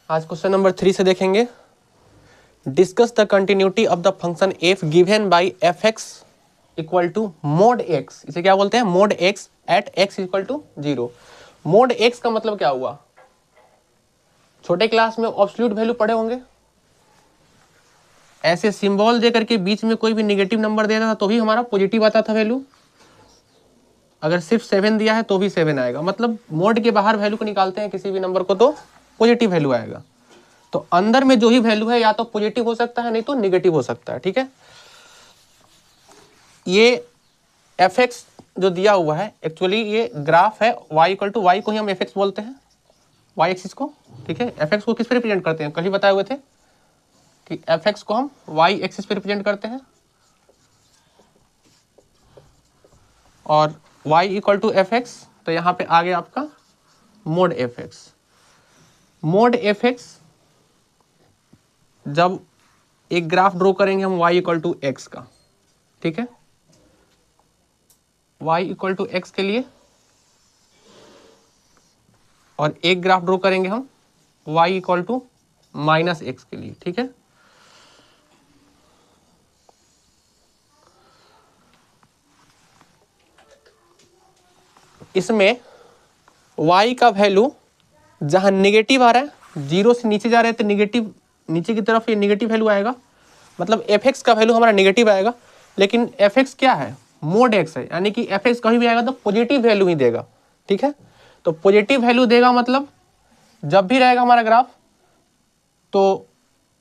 आज question number 3 से देखेंगे। Discuss the continuity of the function f given by f x equal to mod x. इसे क्या बोलते हैं? Mod x at x equal to 0। Mod x का मतलब क्या हुआ? छोटे क्लास में एब्सोल्यूट वैल्यू पढ़े होंगे। ऐसे सिंबल दे करके बीच में कोई भी नेगेटिव नंबर दे रहा था तो भी हमारा पॉजिटिव आता था वैल्यू। अगर सिर्फ 7 दिया है तो भी 7 आएगा। मतलब मोड के बाहर वैल्यू को निकालते हैं किसी भी नंबर को तो पॉजिटिव वैल्यू आएगा। तो अंदर में जो ही वैल्यू है या तो पॉजिटिव हो सकता है नहीं तो नेगेटिव हो सकता है। ठीक है, ये एफ एक्स जो दिया हुआ है एक्चुअली ये ग्राफ है। y इक्वल टू वाई को ही हम एफ एक्स बोलते हैं, y एक्सिस को। ठीक है, एफ एक्स को किस पे रिप्रेजेंट करते हैं? कल ही बताए हुए थे कि एफ एक्स को हम y एक्सिस पे रिप्रेजेंट करते हैं और y equal to f x. तो यहाँ पे आ गया आपका mod f x. Mod f x जब एक ग्राफ ड्रॉ करेंगे हम y इक्वल टू एक्स का, ठीक है, y इक्वल टू एक्स के लिए, और एक ग्राफ ड्रॉ करेंगे हम y equal to minus x के लिए। ठीक है, इसमें y का वैल्यू जहां नेगेटिव आ रहा है, 0 से नीचे जा रहे हैं तो नेगेटिव, नीचे की तरफ ये नेगेटिव वैल्यू आएगा। मतलब एफ एक्स का वैल्यू हमारा नेगेटिव आएगा। लेकिन एफ एक्स क्या है? मोड एक्स है, यानी कि एफ एक्स कहीं भी आएगा तो पॉजिटिव वैल्यू ही देगा। ठीक है, तो पॉजिटिव वैल्यू देगा मतलब जब भी रहेगा हमारा ग्राफ तो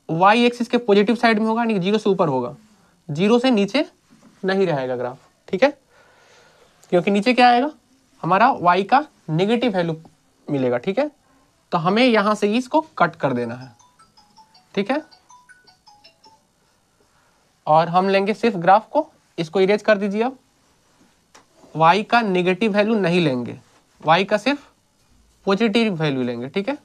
वाई एक्सिस के पॉजिटिव साइड में होगा, यानी कि 0 से ऊपर होगा, 0 से नीचे नहीं रहेगा ग्राफ। ठीक है, क्योंकि नीचे क्या आएगा? हमारा y का नेगेटिव वैल्यू मिलेगा। ठीक है, तो हमें यहां से इसको कट कर देना है। ठीक है, और हम लेंगे सिर्फ ग्राफ को, इसको इरेज कर दीजिए। अब y का नेगेटिव वैल्यू नहीं लेंगे, y का सिर्फ पॉजिटिव वैल्यू लेंगे। ठीक है,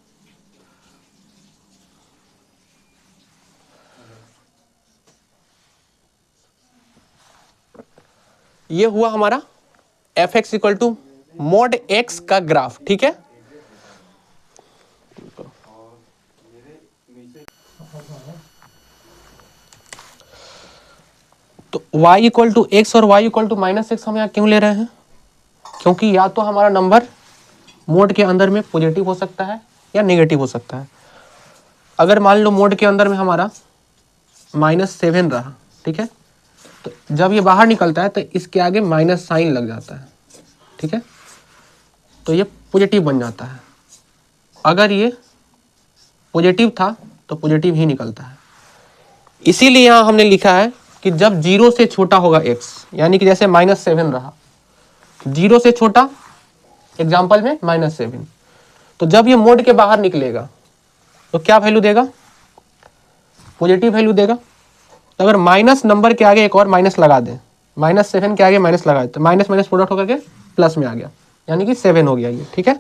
ये हुआ हमारा f x equal to mod x का ग्राफ। ठीक है, तो y इक्वल टू एक्स और y equal to minus x हम यहाँ क्यों ले रहे हैं? क्योंकि या तो हमारा नंबर मोड के अंदर में पॉजिटिव हो सकता है या नेगेटिव हो सकता है। अगर मान लो मोड के अंदर में हमारा -7 रहा, ठीक है, तो जब ये बाहर निकलता है तो इसके आगे माइनस साइन लग जाता है। ठीक है, तो ये पॉजिटिव बन जाता है। अगर ये पॉजिटिव था तो पॉजिटिव ही निकलता है। इसीलिए यहाँ हमने लिखा है कि जब 0 से छोटा होगा x, यानी कि जैसे -7 रहा, 0 से छोटा, एग्जाम्पल में -7, तो जब ये मोड के बाहर निकलेगा तो क्या वैल्यू देगा? पॉजिटिव वैल्यू देगा। तो अगर माइनस नंबर के आगे एक और माइनस लगा दें, -7 के आगे माइनस लगा दें तो माइनस माइनस प्रोडक्ट होकर के प्लस में आ गया, यानी कि 7 हो गया ये। ठीक है,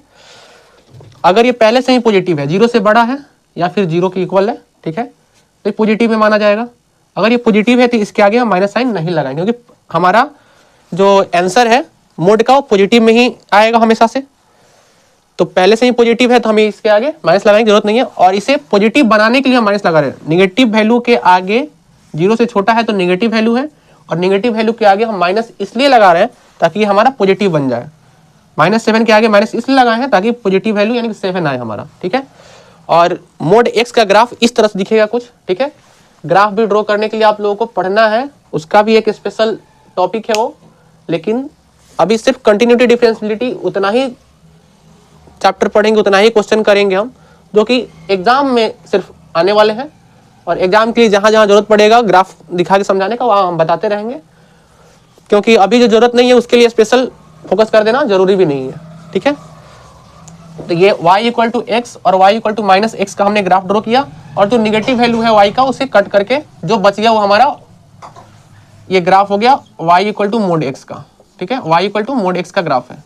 अगर ये पहले से ही पॉजिटिव है, 0 से बड़ा है या फिर 0 के इक्वल है, ठीक है, तो ये पॉजिटिव में माना जाएगा। अगर ये पॉजिटिव है तो इसके आगे हम माइनस साइन नहीं लगाएंगे, क्योंकि हमारा जो आंसर है मोड का वो पॉजिटिव में ही आएगा हमेशा से। तो पहले से ही पॉजिटिव है तो हमें इसके आगे माइनस लगाने की जरूरत नहीं है, और इसे पॉजिटिव बनाने के लिए हम माइनस लगा रहे हैं। नेगेटिव वैल्यू के आगे 0 से छोटा है तो नेगेटिव वैल्यू है, और नेगेटिव वैल्यू के आगे हम माइनस इसलिए लगा रहे हैं ताकि हमारा पॉजिटिव बन जाए। -7 के आगे माइनस इसलिए लगाए हैं ताकि पॉजिटिव वैल्यू यानी कि 7 आए हमारा। ठीक है, और मोड एक्स का ग्राफ इस तरह से दिखेगा कुछ। ठीक है, ग्राफ भी ड्रॉ करने के लिए आप लोगों को पढ़ना है, उसका भी एक स्पेशल टॉपिक है वो, लेकिन अभी सिर्फ कंटिन्यूटी डिफरेंशियबिलिटी उतना ही चैप्टर पढ़ेंगे, उतना ही क्वेश्चन करेंगे हम, जो कि एग्जाम में सिर्फ आने वाले हैं। और एग्जाम के लिए जहां जहां जरूरत पड़ेगा ग्राफ दिखा के समझाने का, वहां हम बताते रहेंगे, क्योंकि अभी जो जरूरत नहीं है उसके लिए स्पेशल फोकस कर देना जरूरी भी नहीं है। ठीक है, तो ये y इक्वल टू एक्स और y equal to minus x का हमने ग्राफ ड्रॉ किया, और जो निगेटिव वैल्यू है y का उसे कट करके जो बच गया वो हमारा ये ग्राफ हो गया y equal to mod x का। ठीक है, y equal to mod x का ग्राफ है।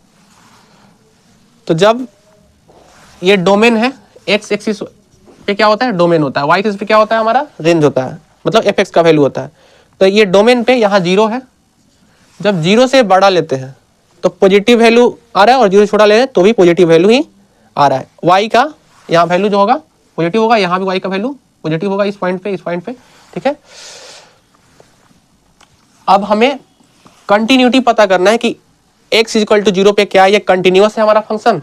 तो जब ये डोमेन है, एक्स एक्सिस पे क्या होता है? डोमेन होता है। y एक्सिस पे क्या होता है? हमारा रेंज होता है, मतलब एफ एक्स का वैल्यू होता है। तो ये डोमेन पे यहाँ 0 है, जब 0 से बड़ा लेते हैं तो पॉजिटिव वैल्यू आ रहा है, और 0 से छोटा ले रहे हैं तो भी पॉजिटिव वैल्यू ही आ रहा है। y का यहाँ वैल्यू जो होगा पॉजिटिव होगा, यहाँ भी y का वैल्यू पॉजिटिव होगा इस पॉइंट पे, ठीक है। अब हमें कंटिन्यूटी पता करना है कि x इक्वल टू 0 पे क्या ये कंटिन्यूअस है हमारा फंक्शन।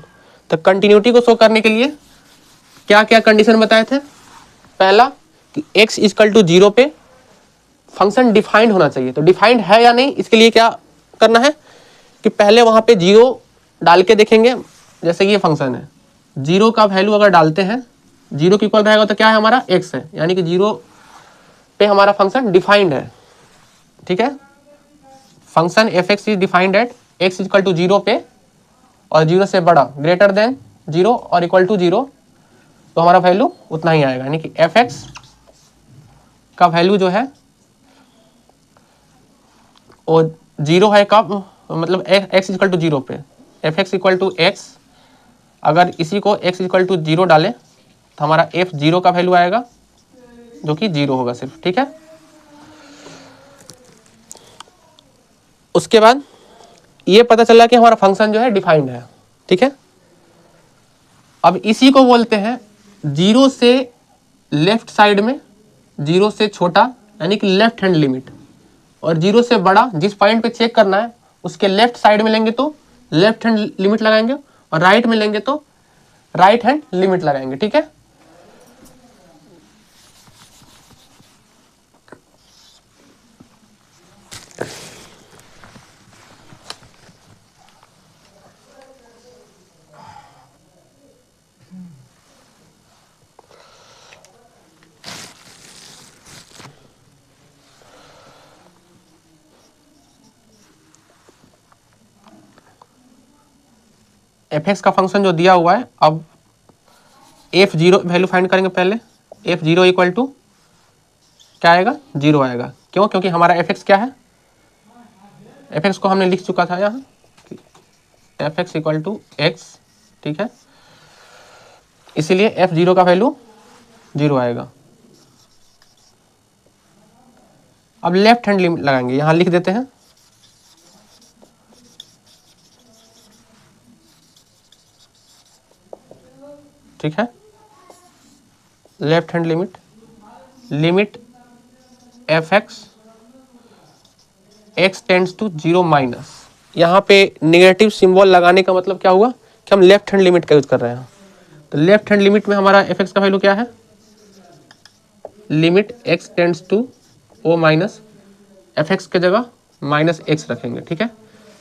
तो कंटिन्यूटी को शो करने के लिए क्या क्या कंडीशन बताए थे। पहला कि x इक्वल टू 0 पे फंक्शन डिफाइंड होना चाहिए। तो डिफाइंड है या नहीं, इसके लिए क्या करना है कि पहले वहां पे 0 डाल के देखेंगे। जैसे ये फंक्शन है, 0 का वैल्यू अगर डालते हैं 0 के इक्वल रहेगा तो क्या है हमारा x है, यानी कि 0 पे हमारा फंक्शन डिफाइंड है, ठीक है। Function f x is defined at x equal to 0 पे और 0 से बड़ा ग्रेटर देन 0 और इक्वल टू 0, तो हमारा वैल्यू उतना ही आएगा। यानी कि एफ एक्स का वैल्यू जो है वो 0 है कब, मतलब x इक्वल टू 0 पे f x equal to x, अगर इसी को x इक्वल टू 0 डालें तो हमारा f 0 का वैल्यू आएगा जो कि 0 होगा सिर्फ, ठीक है। उसके बाद ये पता चला कि हमारा फंक्शन जो है डिफाइंड है, ठीक है। अब इसी को बोलते हैं 0 से लेफ्ट साइड में 0 से छोटा यानी कि लेफ्ट हैंड लिमिट, और 0 से बड़ा जिस पॉइंट पे चेक करना है उसके लेफ्ट साइड में लेंगे तो लेफ्ट हैंड लिमिट लगाएंगे और राइट में लेंगे तो राइट हैंड लिमिट लगाएंगे, ठीक है। एफ एक्स का फंक्शन जो दिया हुआ है, अब एफ 0 वैल्यू फाइंड करेंगे। पहले एफ 0 इक्वल टू क्या आएगा, 0 आएगा। क्यों, क्योंकि हमारा एफ एक्स क्या है, एफ एक्स को हमने लिख चुका था यहाँ, f x equal to x, ठीक है। इसीलिए एफ 0 का वैल्यू 0 आएगा। अब लेफ्ट हैंड लिमिट लगाएंगे, यहाँ लिख देते हैं ठीक है। Left hand limit f x x tends to 0 minus, यहाँ पे नेगेटिव सिंबल लगाने का मतलब क्या हुआ कि हम लेफ्ट हैंड लिमिट का यूज कर रहे हैं। तो लेफ्ट हैंड लिमिट में हमारा एफ एक्स का वैल्यू क्या है, limit x tends to o minus, f x के जगह माइनस एक्स रखेंगे, ठीक है।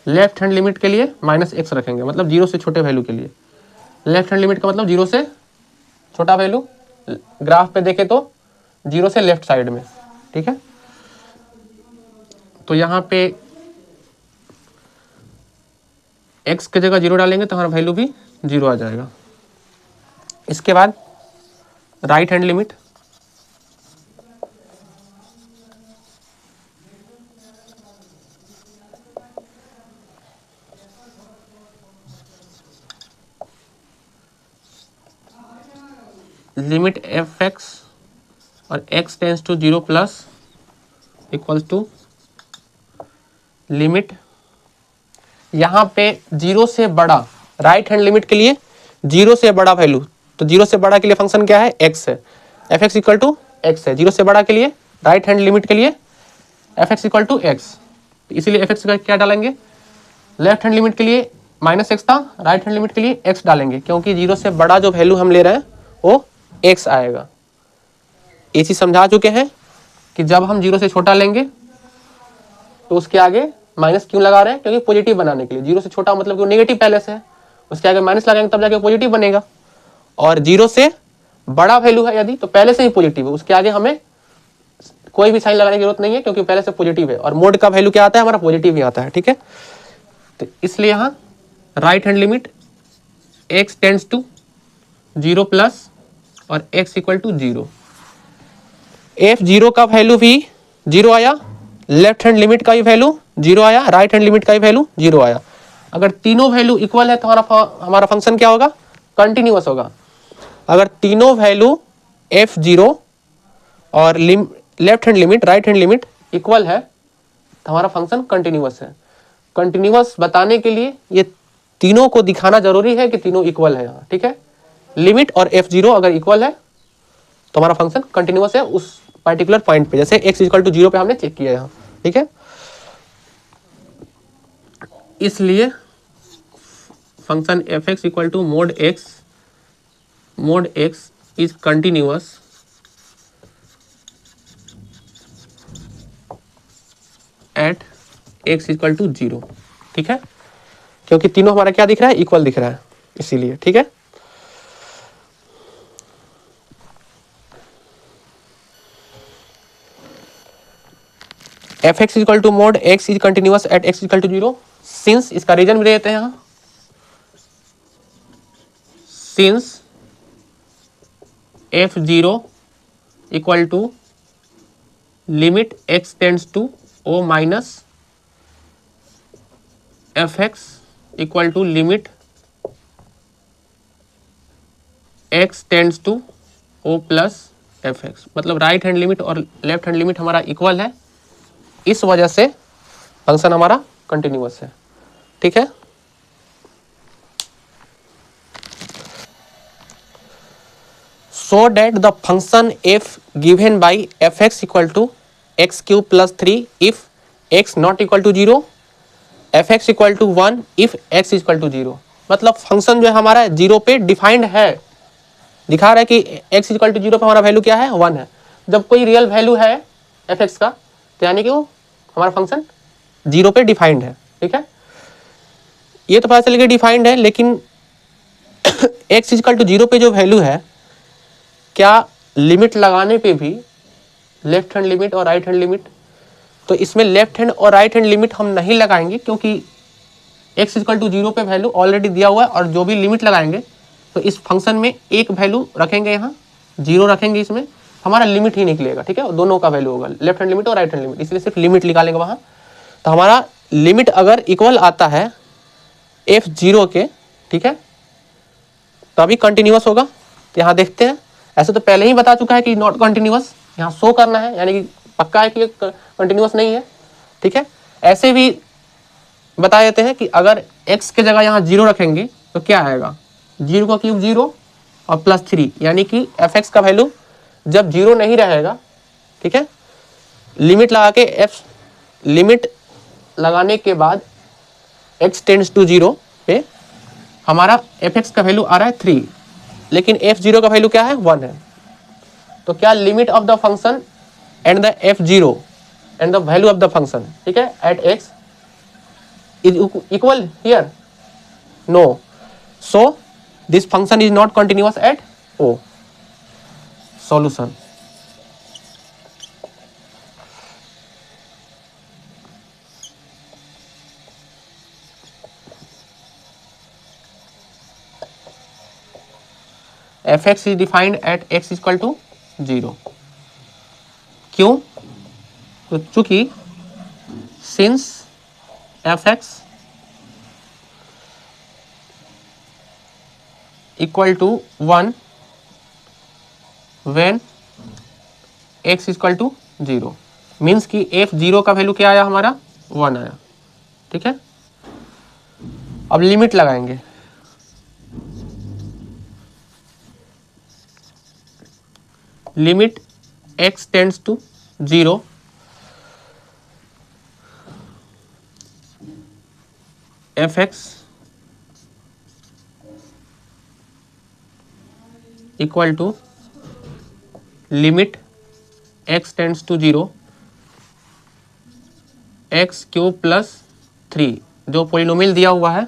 लेफ्ट हैंड लिमिट के लिए माइनस एक्स रखेंगे, मतलब 0 से छोटे वैल्यू के लिए। लेफ्ट हैंड लिमिट का मतलब 0 से छोटा वैल्यू, ग्राफ पे देखे तो 0 से लेफ्ट साइड में, ठीक है। तो यहाँ पे x के जगह 0 डालेंगे तो हमारा वैल्यू भी 0 आ जाएगा। इसके बाद right hand limit, limit f x और x tends to 0 plus equals to limit, यहाँ पे 0 से बड़ा राइट हैंड लिमिट के लिए 0 से बड़ा वैल्यू, तो 0 से बड़ा के लिए फंक्शन क्या है, x है, f x equal to x है। 0 से बड़ा के लिए राइट हैंड लिमिट के लिए f x equal to x, इसीलिए एफ एक्स क्या डालेंगे, लेफ्ट हैंड लिमिट के लिए माइनस एक्स था, राइट हैंड लिमिट के लिए x डालेंगे, क्योंकि 0 से बड़ा जो वैल्यू हम ले रहे हैं वो x आएगा। ये चीज समझा चुके हैं कि जब हम 0 से छोटा लेंगे तो उसके आगे माइनस क्यों लगा रहे हैं, क्योंकि पॉजिटिव बनाने के लिए। 0 से छोटा मतलब कि नेगेटिव पहले से है, उसके आगे माइनस लगाएंगे तब जाके पॉजिटिव बनेगा। और 0 से बड़ा वैल्यू है यदि, तो पहले से ही पॉजिटिव है, उसके आगे हमें कोई भी साइन लगाने की जरूरत नहीं है, क्योंकि पहले से पॉजिटिव है। और मोड का वैल्यू क्या आता है, हमारा पॉजिटिव ही आता है, ठीक है। तो इसलिए यहाँ right hand limit x tends to 0 plus और x इक्वल टू 0, एफ 0 का वैल्यू भी 0 आया, लेफ्ट हैंड लिमिट का भी वैल्यू 0 आया, राइट हैंड लिमिट का भी वैल्यू 0 आया। अगर तीनों वैल्यू इक्वल है तो हमारा फंक्शन क्या होगा, कंटिन्यूअस होगा। अगर तीनों वैल्यू एफ 0 और left hand limit right hand limit equal है तो हमारा फंक्शन कंटिन्यूअस है। कंटिन्यूअस बताने के लिए ये तीनों को दिखाना जरूरी है कि तीनों इक्वल है यहाँ, ठीक है। लिमिट और f0 अगर इक्वल है तो हमारा फंक्शन कंटिन्यूअस है उस पर्टिकुलर पॉइंट पे, जैसे x इक्वल टू 0 पे हमने चेक किया यहाँ, ठीक है। इसलिए function f x equal to mod x is continuous at x equal to 0, ठीक है, क्योंकि तीनों हमारा क्या दिख रहा है, इक्वल दिख रहा है, इसीलिए, ठीक है। F x equal to mod x is continuous at x equal to 0 since, इसका रीजन भी देते हैं यहाँ, since f0 equal to limit x tends to o minus f x equal to limit x tends to o plus f x, मतलब right hand limit और left hand limit हमारा equal है, इस वजह से फंक्शन हमारा कंटिन्यूअस है, ठीक है। So let the function f given by f x equal to x cube plus 3 if x not equal to 0, f x equal to 1 if x equal to 0, मतलब फंक्शन जो है हमारा 0 पे डिफाइंड है, दिखा रहा है कि x इक्वल टू 0 पे हमारा वैल्यू क्या है, 1 है। जब कोई रियल वैल्यू है एफ एक्स का, तो यानी कि वो हमारा फंक्शन 0 पे डिफाइंड है, ठीक है। ये तो पता चल गया डिफाइंड है, लेकिन x इक्वल टू 0 पे जो वैल्यू है, क्या लिमिट लगाने पे भी लेफ्ट हैंड लिमिट और राइट हैंड लिमिट, तो इसमें लेफ्ट हैंड और राइट हैंड लिमिट हम नहीं लगाएंगे, क्योंकि x इक्वल टू 0 पे वैल्यू ऑलरेडी दिया हुआ है, और जो भी लिमिट लगाएंगे तो इस फंक्शन में एक वैल्यू रखेंगे, यहाँ 0 रखेंगे, इसमें हमारा लिमिट ही निकलेगा, ठीक है, दोनों का वैल्यू होगा, लेफ्ट हैंड लिमिट और राइट हैंड लिमिट, इसलिए सिर्फ लिमिट निकालेंगे वहाँ। तो हमारा लिमिट अगर इक्वल आता है f0 के, ठीक है, तभी कंटिन्यूअस होगा। तो यहाँ देखते हैं, ऐसे तो पहले ही बता चुका है कि नॉट कंटिन्यूअस, यहाँ शो करना है, यानी कि पक्का है कि कंटिन्यूअस नहीं है, ठीक है। ऐसे भी बता देते हैं कि अगर x के जगह यहाँ 0 रखेंगे तो क्या आएगा, 0 का क्यूब 0 और प्लस 3, यानी कि एफ एक्स का वैल्यू जब 0 नहीं रहेगा, ठीक है, लिमिट लगा के लिमिट लगाने के बाद x टेंड्स टू 0 पे हमारा एफ एक्स का वैल्यू आ रहा है 3, लेकिन f0 का वैल्यू क्या है, 1 है। तो क्या limit of the function and the f0 and the value of the function, ठीक है, eight x is equal here? No. So this function is not continuous at O. Solution. fx is defined at x is equal to 0. क्यों? तो चूंकि since fx equal to 1 when x equal to 0, means कि f0 का value क्या आया, हमारा 1 आया, ठीक है। अब लिमिट लगाएंगे, limit x tends to 0 f x equal to limit x tends to 0 x cube plus 3, जो पोलिनोमियल दिया हुआ है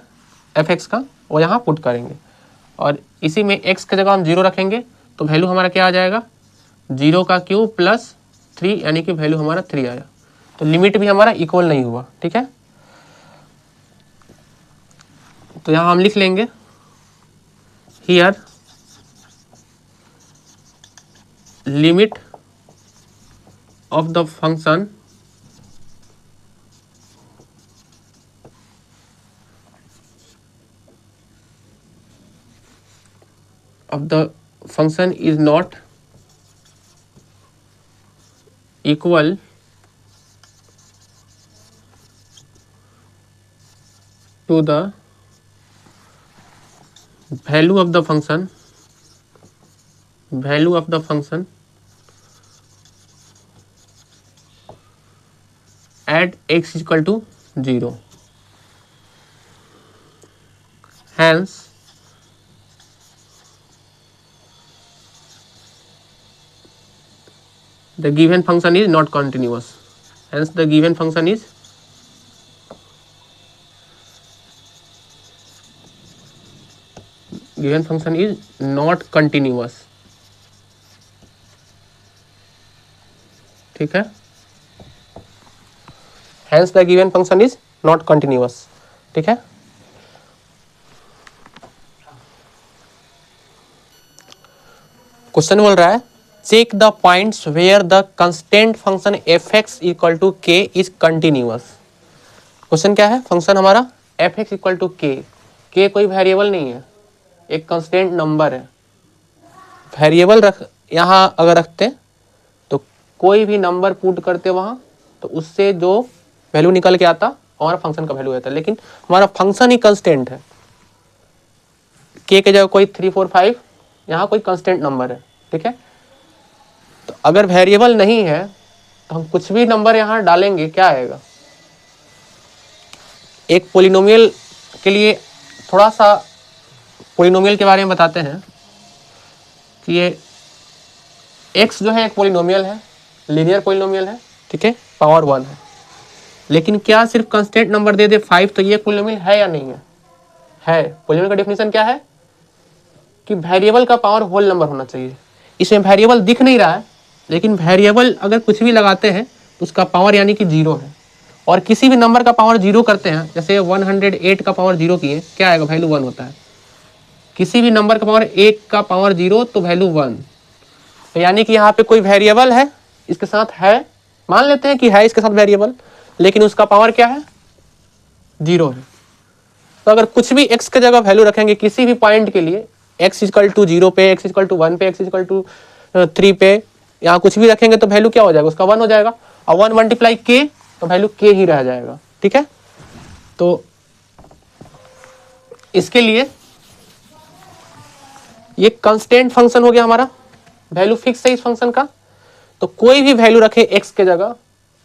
एफ एक्स का वो यहाँ पुट करेंगे, और इसी में x की जगह हम 0 रखेंगे, तो वैल्यू हमारा क्या आ जाएगा, 0 का क्यूब प्लस 3, यानी कि वैल्यू हमारा 3 आया। तो लिमिट भी हमारा इक्वल नहीं हुआ, ठीक है। तो यहाँ हम लिख लेंगे here limit of the function is not equal to the value of the function value of the function at x is equal to 0. Hence, the given function is not continuous. Hence, the given function is not continuous. ठीक है, hence the given function is not continuous. ठीक है, question बोल रहा है check the points where the constant function f x equal to k is continuous. Question क्या है, function हमारा एफ एक्स इक्वल टू के कोई वेरिएबल नहीं है, एक कंस्टेंट नंबर है. वेरिएबल रख यहाँ अगर रखते तो कोई भी नंबर पुट करते वहाँ तो उससे जो वैल्यू निकल के आता हमारा फंक्शन का वैल्यू आता, लेकिन हमारा फंक्शन ही कंस्टेंट है. के जगह कोई 3 4 5 यहाँ कोई कंस्टेंट नंबर है. ठीक है, तो अगर वेरिएबल नहीं है तो हम कुछ भी नंबर यहाँ डालेंगे क्या आएगा. एक पोलिनोमियल के लिए थोड़ा सा पोलिनोमियल के बारे में बताते हैं कि ये x जो है एक पोलिनोमियल है, लीनियर पोलिनोमियल है. ठीक है, पावर 1 है, लेकिन क्या सिर्फ कंस्टेंट नंबर दे दे 5 तो ये पोलिनोमियल है या नहीं है. है. पोलिनोमियल का डेफिनेशन क्या है कि वेरिएबल का पावर होल नंबर होना चाहिए. इसमें वेरिएबल दिख नहीं रहा है, लेकिन वेरिएबल अगर कुछ भी लगाते हैं तो उसका पावर यानी कि 0 है. और किसी भी नंबर का पावर 0 करते हैं, जैसे 108 का पावर 0 किए, क्या आएगा, वैल्यू 1 होता है. किसी भी नंबर का पावर 1 का पावर 0 तो वैल्यू 1. तो यानी कि यहाँ पे कोई वेरिएबल है, इसके साथ है, मान लेते हैं कि है इसके साथ वेरिएबल, लेकिन उसका पावर क्या है, 0 है. तो अगर कुछ भी x की जगह वैल्यू रखेंगे किसी भी पॉइंट के लिए, x इक्वल टू 0 पे, x इक्वल टू 1 पे, x इक्वल टू 3 पे, यहाँ कुछ भी रखेंगे तो वैल्यू क्या हो जाएगा, उसका 1 हो जाएगा. और 1 मल्टीप्लाई के तो वैल्यू के ही रह जाएगा. ठीक है, तो इसके लिए ये कांस्टेंट फंक्शन हो गया हमारा, वैल्यू फिक्स है इस फंक्शन का. तो कोई भी वैल्यू रखे x के जगह,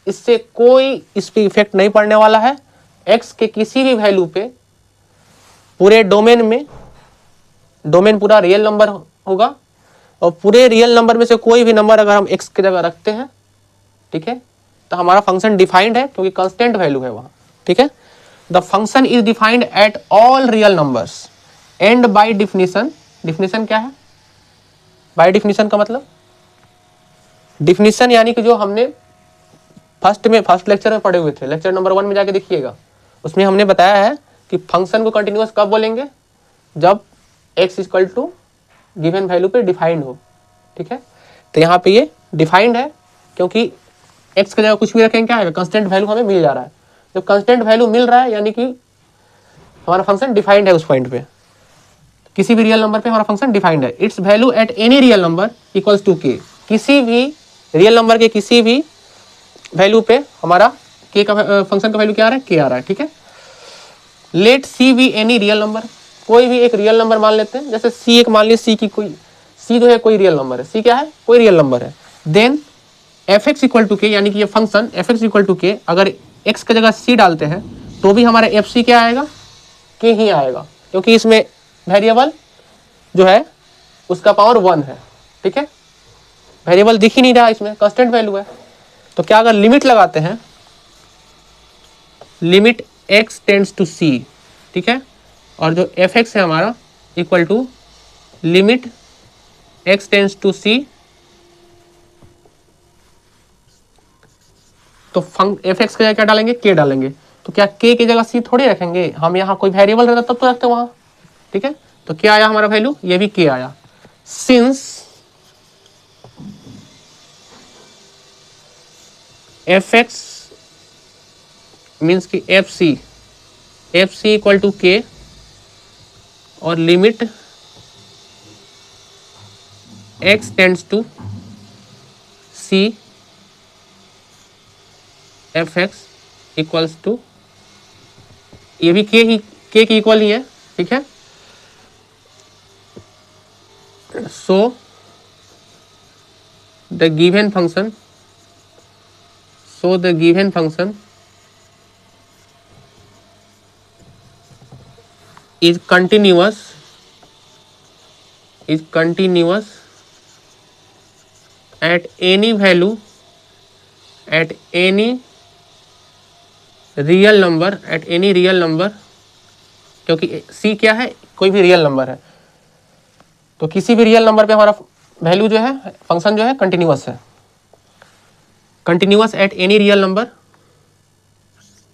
इससे कोई इस पे इफेक्ट नहीं पड़ने वाला है. x के किसी भी वैल्यू पे पूरे डोमेन में, डोमेन पूरा रियल नंबर होगा, और पूरे रियल नंबर में से कोई भी नंबर अगर हम x की जगह रखते हैं, ठीक है, तो हमारा फंक्शन डिफाइंड है क्योंकि कांस्टेंट वैल्यू है वहां. ठीक है, the function is defined at all real numbers and by definition. Definition क्या है, बाय डिफिनेशन का मतलब, डिफिनेशन यानी कि जो हमने फर्स्ट लेक्चर में पढ़े हुए थे, लेक्चर नंबर 1 में जाके देखिएगा, उसमें हमने बताया है कि फंक्शन को कंटिन्यूअस कब बोलेंगे, जब x equal to given value पे डिफाइंड हो. ठीक है, तो यहाँ पे ये डिफाइंड है क्योंकि x की जगह कुछ भी रखेंगे क्या आएगा, कंस्टेंट वैल्यू हमें मिल जा रहा है. जब कंस्टेंट वैल्यू मिल रहा है यानी कि हमारा फंक्शन डिफाइंड है. उस पॉइंट पे किसी भी रियल नंबर पे हमारा फंक्शन डिफाइंड है. Its value at any real number equals to k. किसी भी रियल नंबर के किसी भी वैल्यू पे हमारा के का फंक्शन का वैल्यू क्या आ रहा है, के आ रहा है. ठीक है, let c be any real number. कोई भी एक रियल नंबर मान लेते हैं, जैसे सी एक मान लीजिए, सी की कोई, सी जो है कोई रियल नंबर है, सी क्या है, कोई रियल नंबर है. Then F x equal to के, यानी कि ये function f x equal to के, अगर एक्स की जगह सी डालते हैं तो भी हमारा एफ सी क्या आएगा, के ही आएगा, क्योंकि इसमें वेरिएबल जो है उसका पावर 1 है. ठीक है, वेरिएबल दिख ही नहीं रहा, इसमें कांस्टेंट वैल्यू है. तो क्या अगर लिमिट लगाते हैं, limit x tends to c, ठीक है, और जो एफ एक्स है हमारा equal to limit x tends to c, तो एफ एक्स की जगह क्या डालेंगे, k डालेंगे. तो क्या k की जगह c थोड़ी रखेंगे, हम यहाँ कोई वेरिएबल रहता तब तो रखते वहां. ठीक है, तो क्या आया हमारा वैल्यू, ये भी k आया. सिंस एफ एक्स मीन्स की f c equal to k और limit x tends to c, f x equals to, ये भी के की इक्वल ही है. ठीक है, so the given function, so the given function is continuous at any value, at any real number, क्योंकि c क्या है, कोई भी रियल नंबर है, तो किसी भी रियल नंबर पे हमारा वैल्यू जो है, फंक्शन जो है कंटिन्यूअस है, continuous at any real number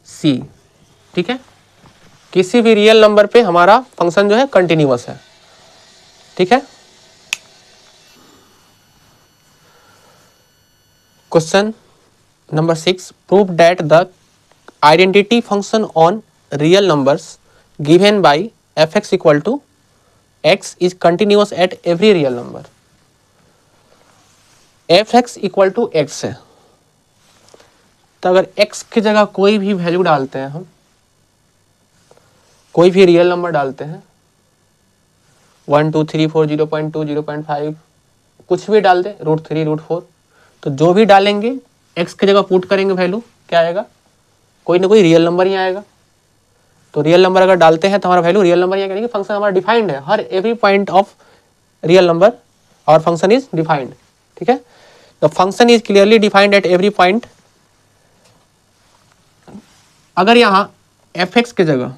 c, ठीक है। किसी भी रियल नंबर पे हमारा फंक्शन जो है कंटिन्यूअस है, ठीक है। Question number 6, prove that the identity function on real numbers given by fx equal to x is continuous at every real number. fx equal to x है, तो अगर x की जगह कोई भी वैल्यू डालते हैं, हम कोई भी रियल नंबर डालते हैं, 1 2 3 4 0.2 0.5 कुछ भी डाल दे, √3 √4, तो जो भी डालेंगे x की जगह पुट करेंगे वैल्यू, क्या आएगा, कोई ना कोई रियल नंबर ही आएगा। तो रियल नंबर अगर डालते हैं तो हमारा वैल्यू रियल नंबर ही आएगा, फंक्शन हमारा डिफाइंड है, हर every point of real number और फंक्शन इज डिफाइंड, ठीक है। The function is clearly defined at every point. अगर यहाँ fx की जगह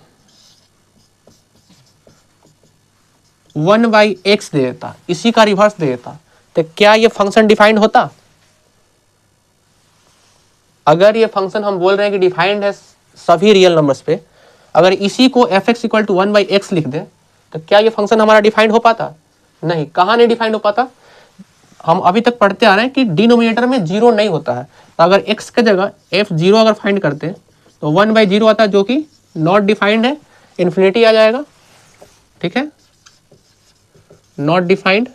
1/x दे देता, इसी का रिवर्स दे देता, तो क्या ये फंक्शन डिफाइंड होता? अगर ये फंक्शन हम बोल रहे हैं कि डिफाइंड है सभी रियल नंबर्स पे, अगर इसी को fx इक्वल टू 1/x लिख दे, तो क्या ये फंक्शन हमारा डिफाइंड हो पाता? नहीं। कहाँ नहीं डिफाइंड हो पाता? हम अभी तक पढ़ते आ रहे हैं कि डिनोमिनेटर में जीरो नहीं होता है, तो अगर x की जगह f0 अगर फाइंड करते तो 1/0 आता है, जो कि नॉट डिफाइंड है, इन्फिनिटी आ जाएगा, ठीक है, नॉट डिफाइंड।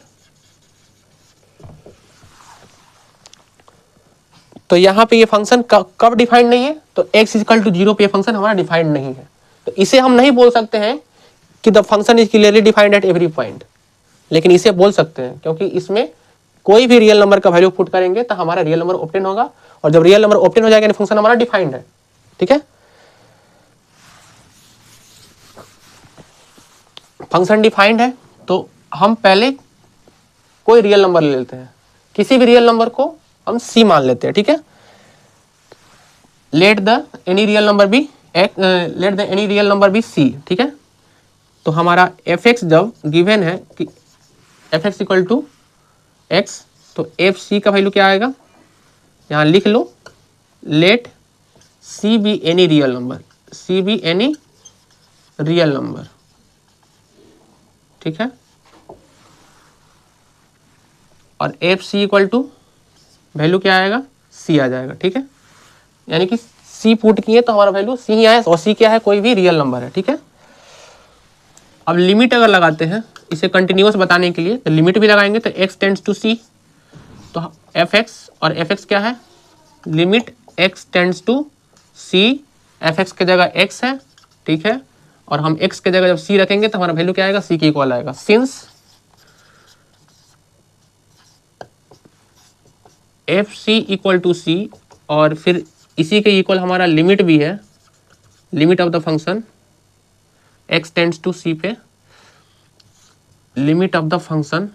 तो यहाँ पे ये फंक्शन कब डिफाइंड नहीं है? तो x इक्वल टू 0 पे फंक्शन हमारा डिफाइंड नहीं है, तो इसे हम नहीं बोल सकते हैं कि the function is clearly defined at every point, लेकिन इसे बोल सकते हैं क्योंकि इसमें कोई भी रियल नंबर का वैल्यू पुट करेंगे तो हमारा रियल नंबर ऑब्टेन होगा, और जब रियल नंबर ऑब्टेन हो जाएगा तो फंक्शन हमारा डिफाइंड है, ठीक है। फंक्शन डिफाइंड है तो हम पहले कोई रियल नंबर ले लेते हैं, किसी भी रियल नंबर को हम c मान लेते हैं, ठीक है। Let the any real number be c, ठीक है। तो हमारा fx जब गिवन है कि fx इक्वल टू x, तो fc का वैल्यू क्या आएगा, यहाँ लिख लो, let c be any real number, c be any real number, ठीक है। और fc इक्वल टू वैल्यू क्या आएगा, c आ जाएगा, ठीक है। यानी कि c पुट किए तो हमारा वैल्यू c ही आया, और c क्या है, कोई भी रियल नंबर है, ठीक है। अब लिमिट अगर लगाते हैं इसे कंटिन्यूअस बताने के लिए, तो लिमिट भी लगाएंगे तो x टेंड्स टू c, तो fx और fx क्या है, limit x tends to c, fx की जगह x है, ठीक है, और हम x की जगह जब c रखेंगे तो हमारा वैल्यू क्या आएगा, c के इक्वल आएगा। Since fc equal to c, और फिर इसी के इक्वल हमारा लिमिट भी है, limit of the function x tends to c पे, limit of the function,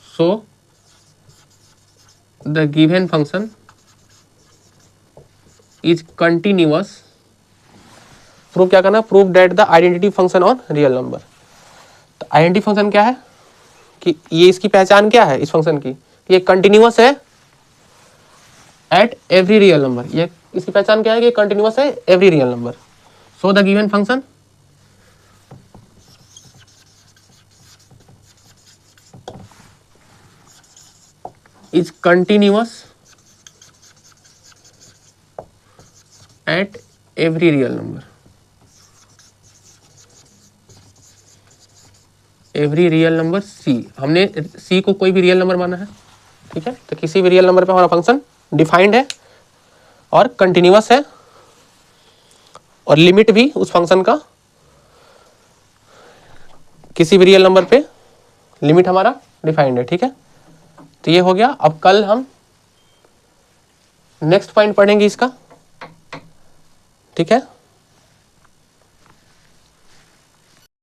so the given function is continuous. Prove क्या करना, prove that the identity function on real number. तो आइडेंटिटी फंक्शन क्या है कि ये इसकी पहचान क्या है इस फंक्शन की, ये कंटिन्यूअस है एट एवरी रियल नंबर। ये इसकी पहचान क्या है कि कंटिन्यूअस है every real number. So the given function is continuous at every real number, every real number c। हमने c को कोई भी रियल नंबर माना है, ठीक है। तो किसी भी रियल नंबर पे हमारा फंक्शन डिफाइंड है और कंटिन्यूअस है, और लिमिट भी उस फंक्शन का किसी भी रियल नंबर पे लिमिट हमारा डिफाइंड है, ठीक है। तो ये हो गया। अब कल हम नेक्स्ट पॉइंट पढ़ेंगे इसका, ठीक है।